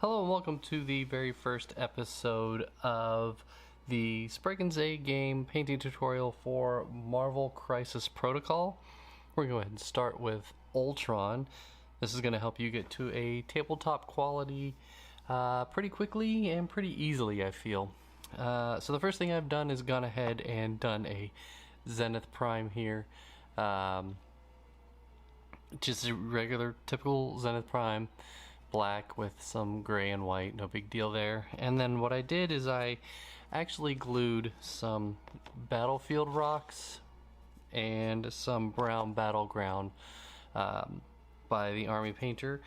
Hello and welcome to the very first episode of the Sprague & Zay game painting tutorial for Marvel Crisis Protocol. We're going to go ahead and start with Ultron. This is going to help you get to a tabletop quality pretty quickly and pretty easily, I feel. So the first thing I've done is gone ahead and done a Zenith Prime here. Just a regular, typical Zenith Prime. Black with some gray and white, no big deal there. And then what I did is I actually glued some battlefield rocks and some brown battleground by the army painter,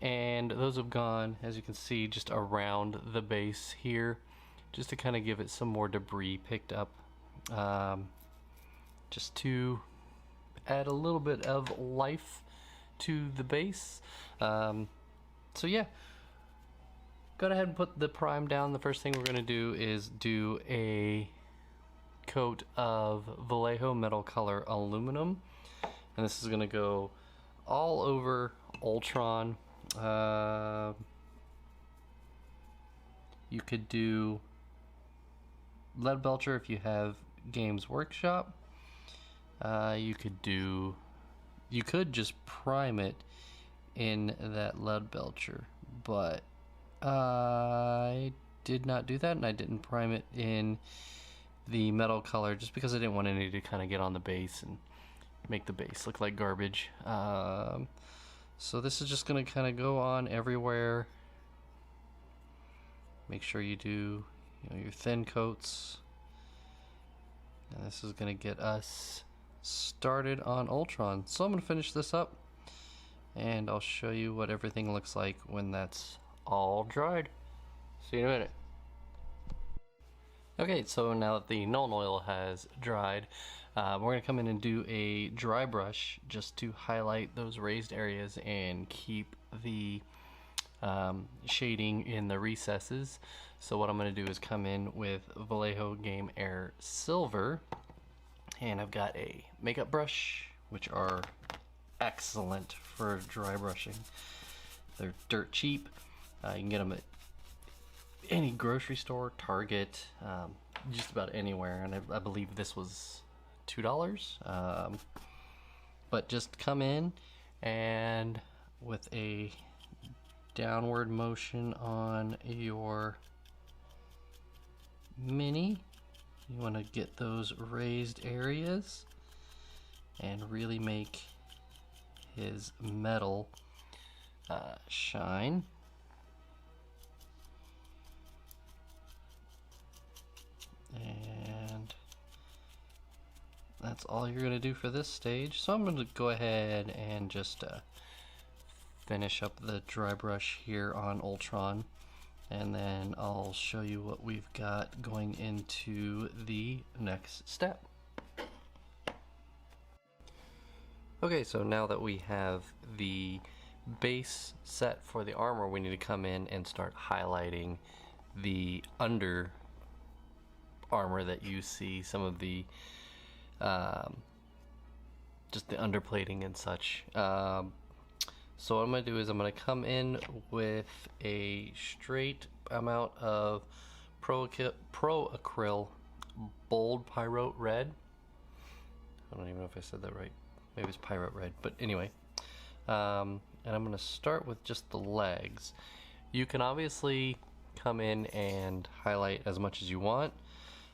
and those have gone, as you can see, just around the base here, just to kind of give it some more debris picked up, just to add a little bit of life to the base. So yeah, go ahead and put the prime down. The first thing we're going to do is do a coat of Vallejo metal color aluminum, and this is going to go all over Ultron. You could do lead belcher if you have Games Workshop. You could just prime it in that lead belcher, but I did not do that, and I didn't prime it in the metal color just because I didn't want any to kind of get on the base and make the base look like garbage. So this is just going to kind of go on everywhere. Make sure you do your thin coats, and this is going to get us started on Ultron. So I'm going to finish this up, and I'll show you what everything looks like when that's all dried. See you in a minute. Okay, so now that the Null oil has dried, we're going to come in and do a dry brush just to highlight those raised areas and keep the shading in the recesses. So what I'm going to do is come in with Vallejo Game Air Silver, and I've got a makeup brush, which are excellent for dry brushing. They're dirt cheap. You can get them at any grocery store, Target, just about anywhere, and I believe this was $2. But just come in, and with a downward motion on your mini, you want to get those raised areas and really make his metal shine. And that's all you're going to do for this stage. So I'm going to go ahead and just finish up the dry brush here on Ultron, and then I'll show you what we've got going into the next step. Okay, so now that we have the base set for the armor, we need to come in and start highlighting the under armor that you see, some of the just the underplating and such. So what I'm going to do is I'm going to come in with a straight amount of Pro Acryl Bold Pyrote Red. I don't even know if I said that right. Maybe it's Pirate Red, but anyway. And I'm going to start with just the legs. You can obviously come in and highlight as much as you want,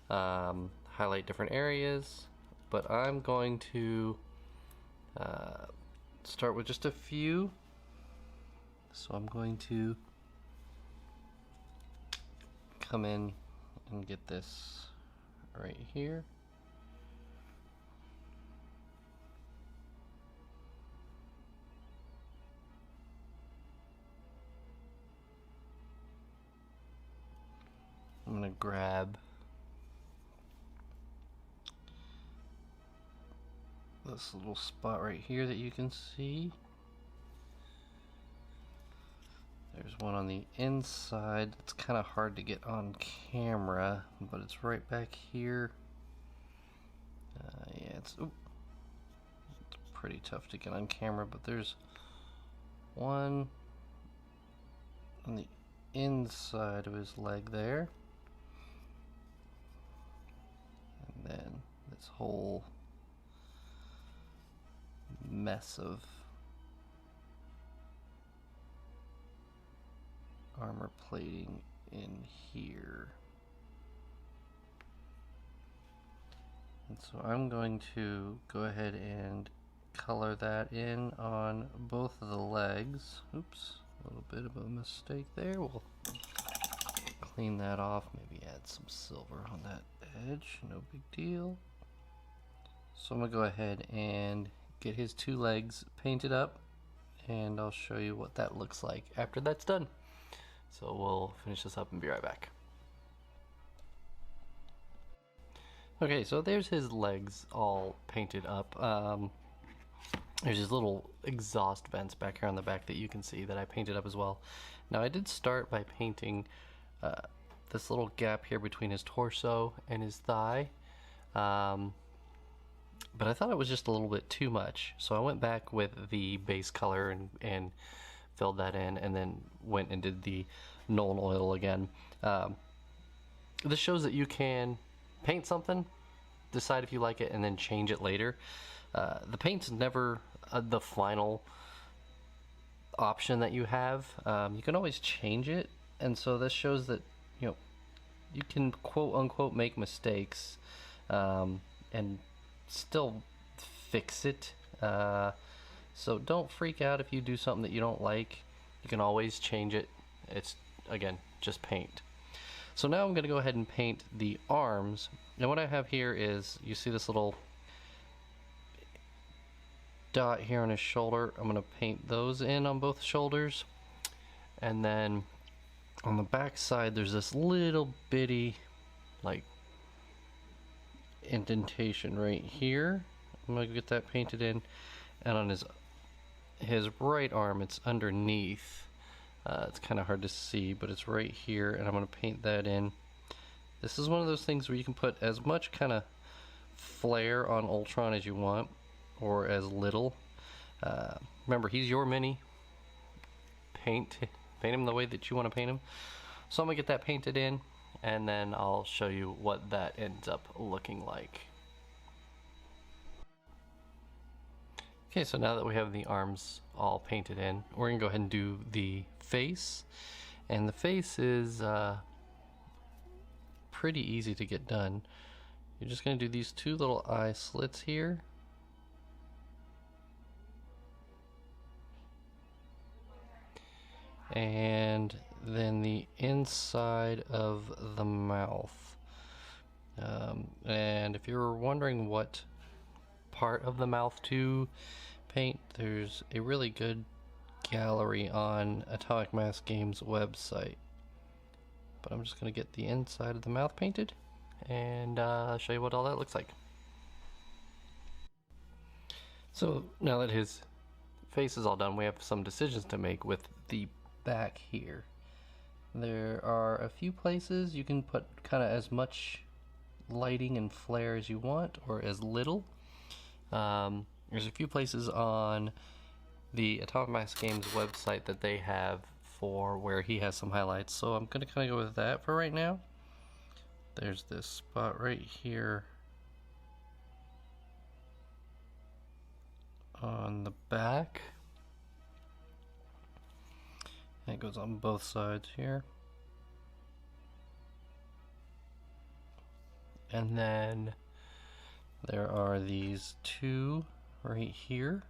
highlight different areas, but I'm going to start with just a few. So I'm going to come in and get this right here. I'm going to grab this little spot right here that you can see. There's one on the inside. It's kind of hard to get on camera, but it's right back here. Yeah, it's pretty tough to get on camera, but there's one on the inside of his leg there. And then this whole mess of armor plating in here. And so I'm going to go ahead and color that in on both of the legs. Oops, a little bit of a mistake there. We'll clean that off, maybe add some silver on that edge, no big deal. So I'm gonna go ahead and get his two legs painted up, and I'll show you what that looks like after that's done. So we'll finish this up and be right back. Okay, so there's his legs all painted up. There's these little exhaust vents back here on the back that you can see that I painted up as well. Now I did start by painting this little gap here between his torso and his thigh, but I thought it was just a little bit too much, so I went back with the base color and filled that in, and then went and did the Nolan oil again. This shows that you can paint something, decide if you like it, and then change it later. The paint's never the final option that you have. You can always change it, and so this shows that you can quote unquote make mistakes and still fix it. So don't freak out if you do something that you don't like. You can always change it. It's, again, just paint. So now I'm going to go ahead and paint the arms. And what I have here is, you see this little dot here on his shoulder. I'm going to paint those in on both shoulders. And then on the back side there's this little bitty like indentation right here. I'm going to get that painted in. And on his right arm, it's underneath. It's kind of hard to see, but it's right here, and I'm going to paint that in. This is one of those things where you can put as much kind of flair on Ultron as you want, or as little. Remember, he's your mini. Paint him the way that you want to paint him. So I'm going to get that painted in, and then I'll show you what that ends up looking like. Okay, so now that we have the arms all painted in, we're going to go ahead and do the face. And the face is pretty easy to get done. You're just going to do these two little eye slits here. And then the inside of the mouth. And if you're wondering what part of the mouth to paint, there's a really good gallery on Atomic Mass Games website. But I'm just going to get the inside of the mouth painted and show you what all that looks like. So now that his face is all done, we have some decisions to make with the back here. There are a few places you can put kind of as much lighting and flare as you want, or as little. There's a few places on the Atomic Mass Games website that they have for where he has some highlights, so I'm going to kind of go with that for right now. There's this spot right here on the back, and it goes on both sides here. And then there are these two right here.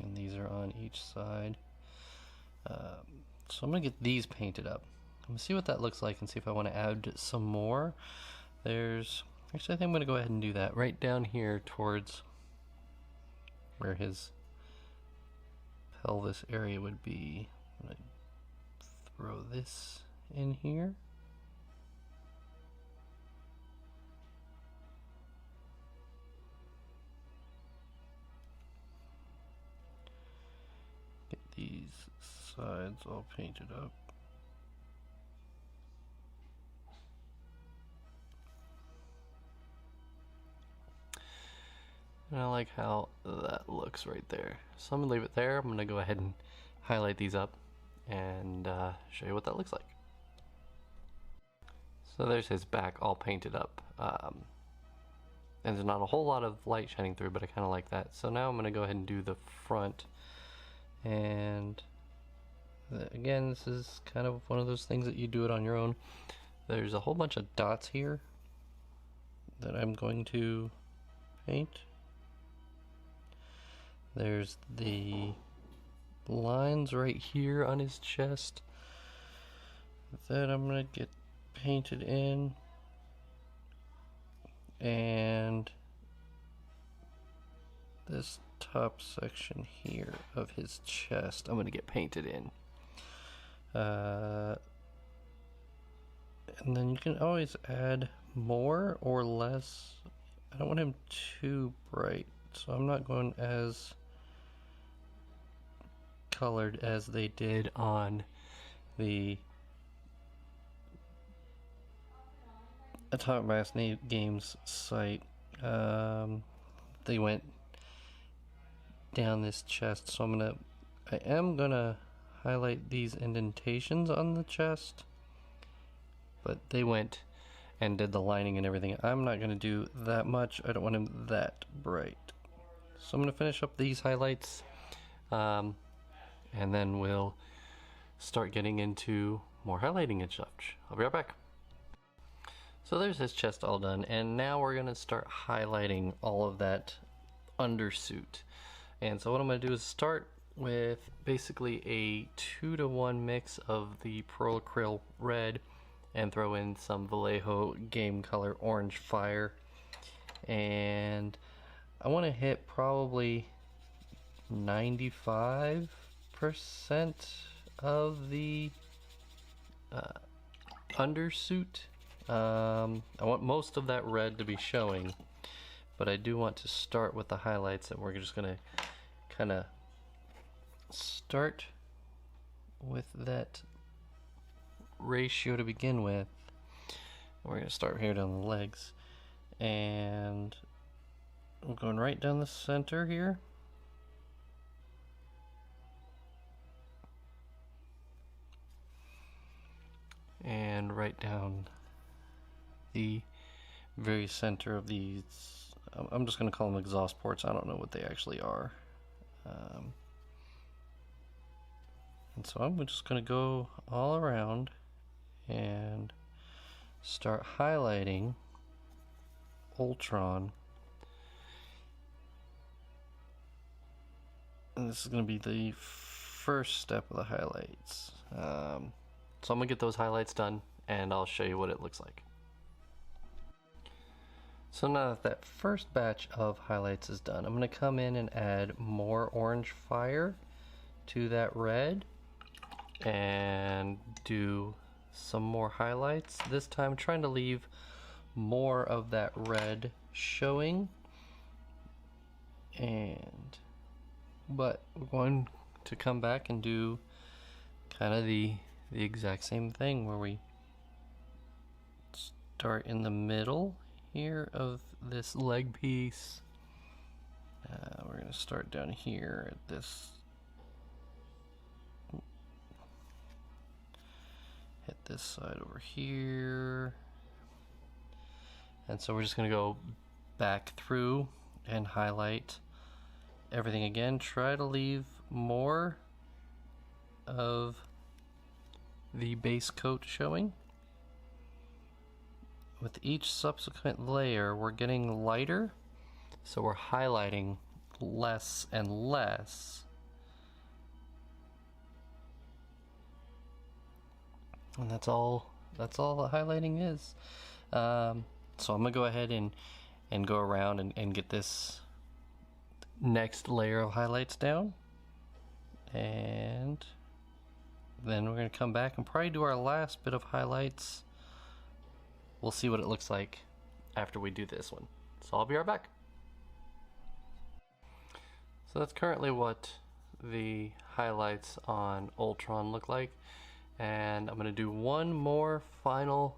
And these are on each side. So I'm going to get these painted up. I'm going to see what that looks like and see if I want to add some more. Actually, I think I'm going to go ahead and do that right down here towards where his pelvis area would be. I'm going to throw this in here. Get these sides all painted up. And I like how that looks right there. So I'm gonna leave it there. I'm gonna go ahead and highlight these up and show you what that looks like. So there's his back all painted up. And there's not a whole lot of light shining through, but I kind of like that. So now I'm gonna go ahead and do the front. And again, this is kind of one of those things that you do it on your own. There's a whole bunch of dots here that I'm going to paint. There's the lines right here on his chest that I'm gonna get painted in, and this top section here of his chest I'm gonna get painted in. And then you can always add more or less. I don't want him too bright, so I'm not going as colored as they did on the Atomic Mass Games site. They went down this chest, so I am gonna highlight these indentations on the chest, but they went and did the lining and everything. I'm not gonna do that much. I don't want him that bright, so I'm gonna finish up these highlights, and then we'll start getting into more highlighting and such. I'll be right back. So there's his chest all done, and now we're gonna start highlighting all of that undersuit. And so what I'm gonna do is start with basically a 2-to-1 mix of the Pearl Acryl Red and throw in some Vallejo Game Color Orange Fire. And I wanna hit probably 95% of the undersuit. I want most of that red to be showing, but I do want to start with the highlights, and we're just gonna kind of start with that ratio to begin with. We're gonna start here down the legs, and I'm going right down the center here. And right down the very center of these. I'm just going to call them exhaust ports. I don't know what they actually are. And so I'm just going to go all around and start highlighting Ultron. And this is going to be the first step of the highlights. So I'm going to get those highlights done, and I'll show you what it looks like. So now that that first batch of highlights is done, I'm going to come in and add more orange fire to that red and do some more highlights. This time trying to leave more of that red showing, but we're going to come back and do kind of the exact same thing, where we start in the middle here of this leg piece. We're going to start down here at this, hit this side over here, and so we're just going to go back through and highlight everything again. Try to leave more of the base coat showing. With each subsequent layer, we're getting lighter, so we're highlighting less and less. And that's all the highlighting is. So I'm gonna go ahead and go around and get this next layer of highlights down, and then we're gonna come back and probably do our last bit of highlights. We'll see what it looks like after we do this one. So I'll be right back. So that's currently what the highlights on Ultron look like. And I'm going to do one more final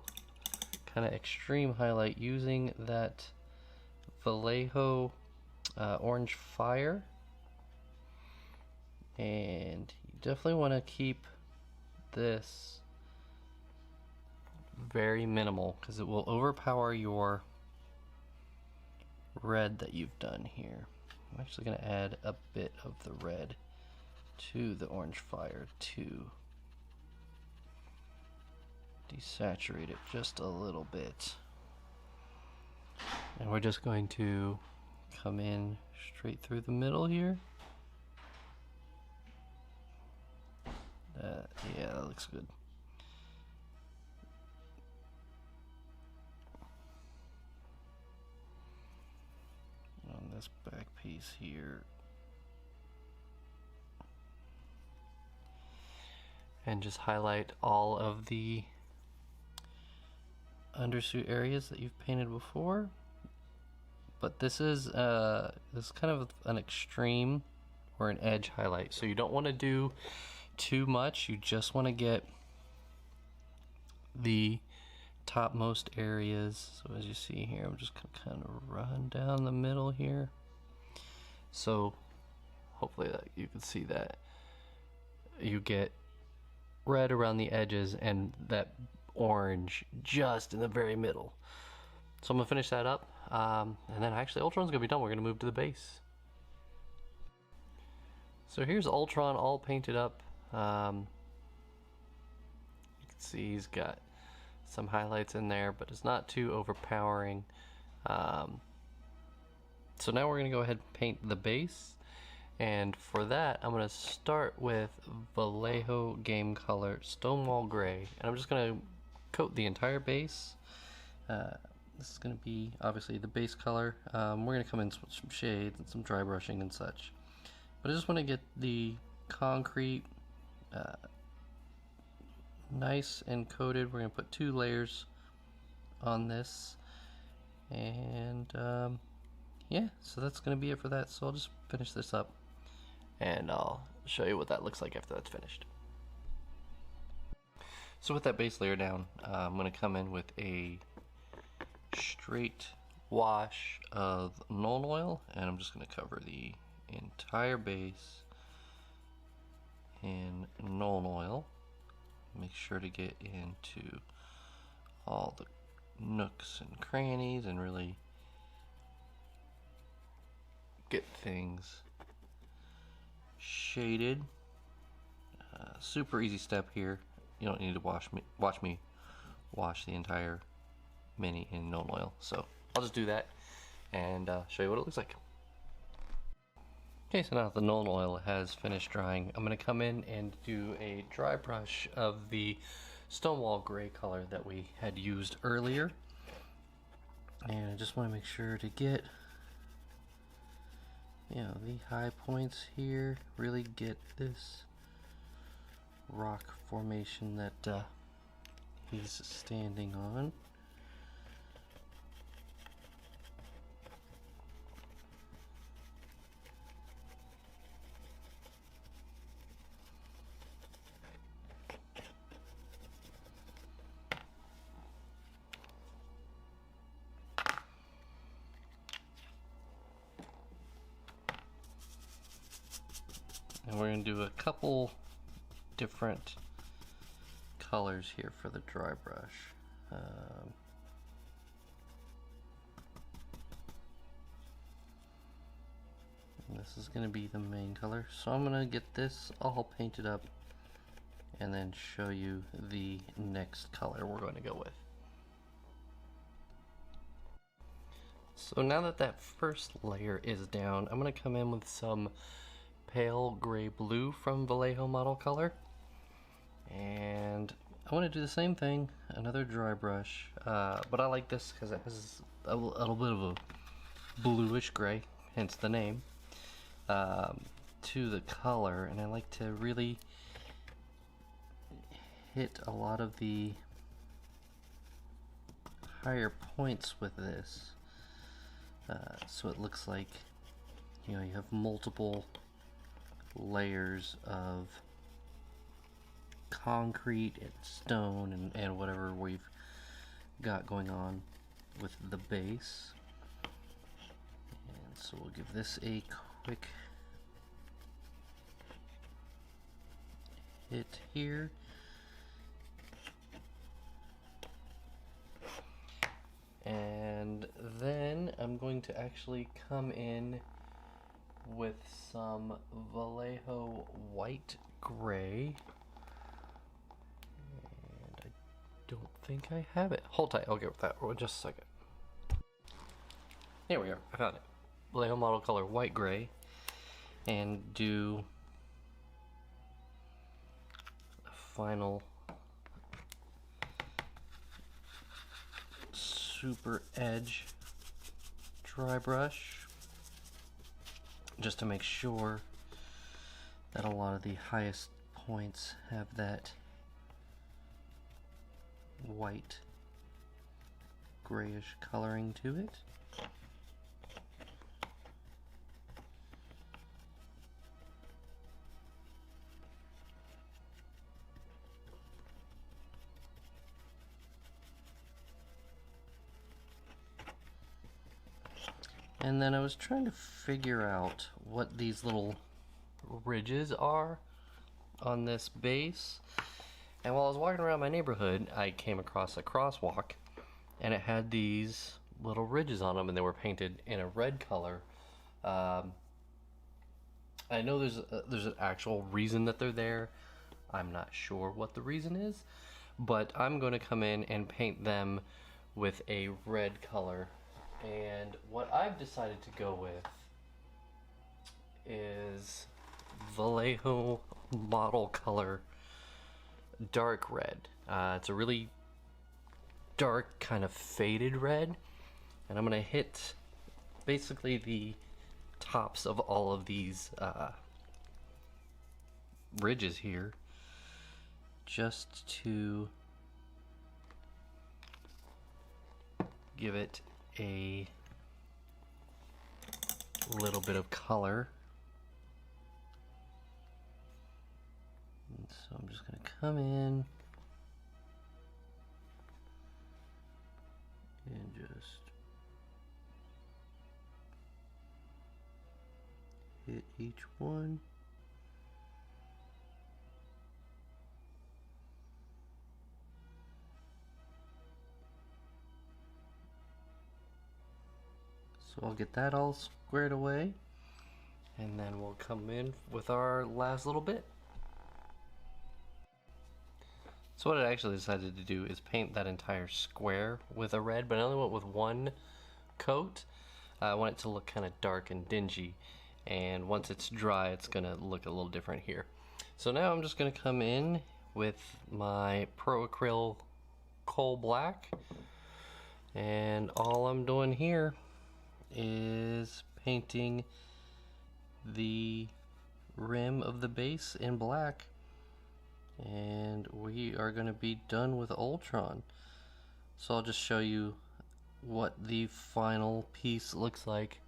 kind of extreme highlight using that Vallejo orange fire, and you definitely want to keep this very minimal because it will overpower your red that you've done here. I'm actually going to add a bit of the red to the orange fire to desaturate it just a little bit. And we're just going to come in straight through the middle here. Yeah, that looks good. On this back piece here. And just highlight all of the undersuit areas that you've painted before. But this is kind of an extreme or an edge highlight, so you don't want to do too much. You just want to get the topmost areas. So as you see here, I'm just gonna kind of run down the middle here. So hopefully that you can see that you get red around the edges and that orange just in the very middle. So I'm gonna finish that up, and then actually Ultron's gonna be done. We're gonna move to the base. So here's Ultron all painted up. You can see he's got some highlights in there, but it's not too overpowering. So now we're gonna go ahead and paint the base, and for that I'm gonna start with Vallejo Game Color Stonewall Gray, and I'm just gonna coat the entire base. This is going to be obviously the base color. We're going to come in with some shades and some dry brushing and such. But I just want to get the concrete nice and coated. We're going to put 2 layers on this. And yeah, so that's going to be it for that. So I'll just finish this up and I'll show you what that looks like after that's finished. So with that base layer down, I'm going to come in with a straight wash of Nuln Oil, and I'm just going to cover the entire base in Nuln Oil. Make sure to get into all the nooks and crannies and really get things shaded. Super easy step here. You don't need to watch me wash the entire mini in Nuln Oil. So I'll just do that and show you what it looks like. Okay, so now that the Nuln Oil has finished drying, I'm going to come in and do a dry brush of the Stonewall Gray color that we had used earlier. And I just want to make sure to get, you know, the high points here, really get this rock formation that he's standing on. And we're going to do a couple different colors here for the dry brush. This is going to be the main color, so I'm going to get this all painted up and then show you the next color we're going to go with. So now that that first layer is down, I'm going to come in with some pale gray blue from Vallejo Model Color, and I want to do the same thing, another dry brush, but I like this because it has a little bit of a bluish gray, hence the name, to the color, and I like to really hit a lot of the higher points with this, so it looks like, you know, you have multiple layers of concrete and stone and whatever we've got going on with the base. And So we'll give this a quick hit here. And then I'm going to actually come in with some Vallejo white gray. And I don't think I have it. Hold tight, I'll get with that for just a second. Here we are, I found it. Vallejo model color white gray. And do a final super edge dry brush, just to make sure that a lot of the highest points have that white grayish coloring to it. And then I was trying to figure out what these little ridges are on this base. And while I was walking around my neighborhood, I came across a crosswalk, and it had these little ridges on them, and they were painted in a red color. I know there's an actual reason that they're there. I'm not sure what the reason is, but I'm going to come in and paint them with a red color. And what I've decided to go with is Vallejo model color dark red. It's a really dark, kind of faded red, and I'm gonna hit basically the tops of all of these ridges here, just to give it a little bit of color. And so I'm just going to come in and just hit each one. So I'll get that all squared away, and then we'll come in with our last little bit. So what I actually decided to do is paint that entire square with a red, but I only went with one coat. I want it to look kind of dark and dingy, and once it's dry, it's gonna look a little different here. So now I'm just gonna come in with my Pro Acryl Coal Black, and all I'm doing here is painting the rim of the base in black, and we are going to be done with Ultron. So I'll just show you what the final piece looks like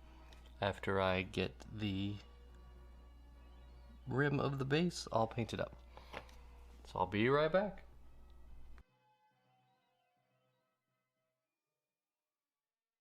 after I get the rim of the base all painted up. So I'll be right back.